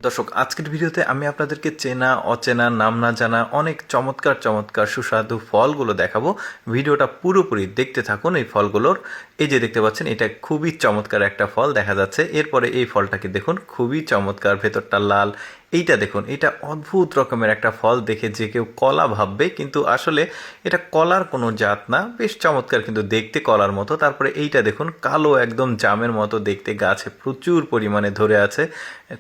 দর্শক, আজকের ভিডিওতে আমি আপনাদেরকে চেনা অচেনা নাম না জানা অনেক চমৎকার চমৎকার সুস্বাদু ফলগুলো দেখাবো। ভিডিওটা পুরোপুরি দেখতে থাকুন। এই ফলগুলোর এই যে দেখতে পাচ্ছেন, এটা খুবই চমৎকার একটা ফল দেখা যাচ্ছে। এরপরে এই ফলটাকে দেখুন, খুবই চমৎকার, ভেতরটা লাল। এইটা দেখুন, এটা অদ্ভুত রকমের একটা ফল, দেখে যে কেউ কলা ভাববে, কিন্তু আসলে এটা কলার কোনো জাত না, বেশ চমৎকার, কিন্তু দেখতে কলার মতো। তারপরে এইটা দেখুন, কালো একদম জামের মতো দেখতে, গাছে প্রচুর পরিমাণে ধরে আছে,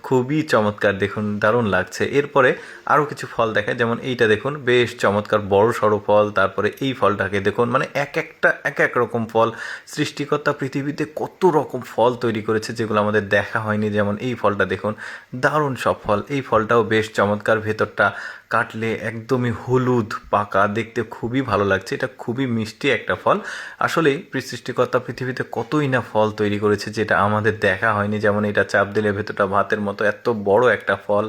খুবই চমৎকার, দেখুন দারুণ লাগছে। এরপরে আরও কিছু ফল দেখায়, যেমন এইটা দেখুন, বেশ চমৎকার বড় সড়ো ফল। তারপরে এই ফলটাকে দেখুন, মানে এক একটা এক এক রকম ফল। সৃষ্টিকর্তা পৃথিবীতে কত রকম ফল তৈরি করেছে যেগুলো আমাদের দেখা হয়নি। যেমন এই ফলটা দেখুন, দারুণ সব ফল। এই ফলটাও বেশ চমৎকার, ভেতরটা কাটলে একদমই হলুদ পাকা, দেখতে খুবই ভালো লাগছে। এটা খুবই মিষ্টি একটা ফল। আসলেই সৃষ্টিকর্তা পৃথিবীতে কতই না ফল তৈরি করেছে যেটা আমাদের দেখা হয়নি। যেমন এটা চাপ দিলে ভেতরটা ভাতের মতো, এত বড় একটা ফল।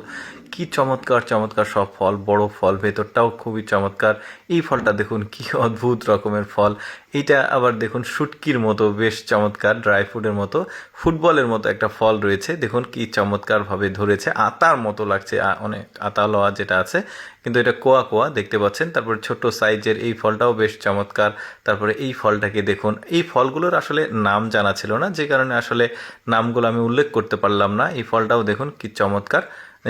কি চমৎকার চমৎকার সব ফল, বড় ফল, ভেতরটাও খুবই চমৎকার। এই ফলটা দেখুন, কি অদ্ভুত রকমের ফল। এইটা আবার দেখুন শুটকির মতো, বেশ চমৎকার, ড্রাই ফ্রুটের মতো, ফুটবলের মতো একটা ফল রয়েছে। দেখুন কি চমৎকারভাবে ধরেছে, আতার মতো লাগছে, অনেক আতা লওয়া যেটা আছে, কিন্তু এটা কোয়া কোয়া দেখতে পাচ্ছেন। তারপর ছোট সাইজের এই ফলটাও বেশ চমৎকার। তারপরে এই ফলটাকে দেখুন, এই ফলগুলোর আসলে নাম জানা ছিল না, যে কারণে আসলে নামগুলো আমি উল্লেখ করতে পারলাম না। এই ফলটাও দেখুন কি চমৎকার,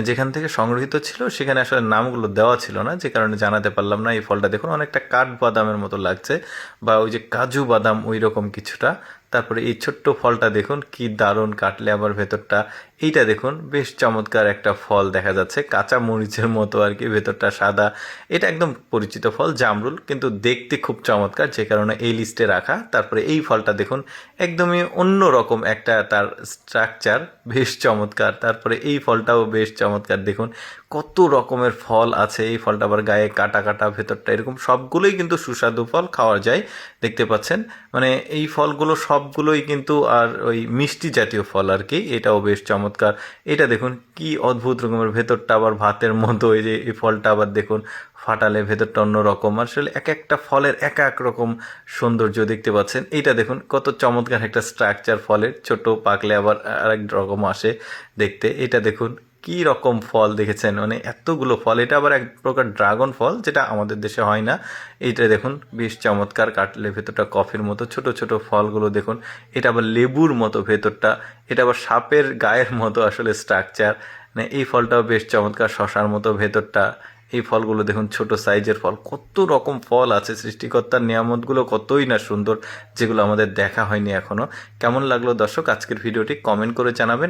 যেখান থেকে সংগৃহীত ছিল সেখানে আসলে নামগুলো দেওয়া ছিল না, যে কারণে জানাতে পারলাম না। এই ফলটা দেখুন, অনেকটা কাঠবাদামের মতো লাগছে, বা ওই যে কাজু বাদাম ওই রকম কিছুটা। তারপরে এই ছোট্ট ফলটা দেখুন, কি দারুণ, কাটলে আবার ভেতরটা। এইটা দেখুন, বেশ চমৎকার একটা ফল দেখা যাচ্ছে, কাঁচা মরিচের মতো আর কি, ভেতরটা সাদা। এটা একদম পরিচিত ফল, জামরুল, কিন্তু দেখতে খুব চমৎকার, যে কারণে এই লিস্টে রাখা। তারপরে এই ফলটা দেখুন, একদমই অন্য রকম একটা তার স্ট্রাকচার, বেশ চমৎকার। তারপরে এই ফলটাও বেশ চমৎকার, দেখুন কত রকমের ফল আছে। এই ফলটা আবার গায়ে কাটা কাটা, ভেতরটা এরকম, সবগুলোই কিন্তু সুস্বাদু ফল, খাওয়া যায়, দেখতে পাচ্ছেন। মানে এই ফলগুলো সবগুলোই কিন্তু আর ওই মিষ্টি জাতীয় ফল আর কি। এটাও বেশ চমৎকার। এটা দেখুন কি অদ্ভুত রকমের, ভেতরটা আবার ভাতের মতো। এই যে এই ফলটা আবার দেখুন, ফাটালে ভেতরটা অন্য রকম। আসলে এক একটা ফলের এক এক রকম সৌন্দর্য, দেখতে পাচ্ছেন। এইটা দেখুন কত চমৎকার একটা স্ট্রাকচার ফলের, ছোট, পাকলে আবার আরেক রকম আসে দেখতে। এটা দেখুন কি রকম ফল, দেখেছেন, মানে এতগুলো ফল। এটা আবার এক প্রকার ড্রাগন ফল, যেটা আমাদের দেশে হয় না। এইটা দেখুন বেশ চমৎকার, কাটলে ভেতরটা কফির মতো, ছোট ছোট ফলগুলো দেখুন। এটা আবার লেবুর মতো ভেতরটা, এটা আবার সাপের গায়ের মতো আসলে স্ট্রাকচার। মানে এই ফলটাও বেশ চমৎকার, শশার মতো ভেতরটা। এই ফলগুলো দেখুন, ছোট সাইজের ফল। কত রকম ফল আছে, সৃষ্টিকর্তার নিয়ামতগুলো কতই না সুন্দর, যেগুলো আমাদের দেখা হয়নি এখনো। কেমন লাগলো দর্শক আজকের ভিডিওটি, কমেন্ট করে জানাবেন।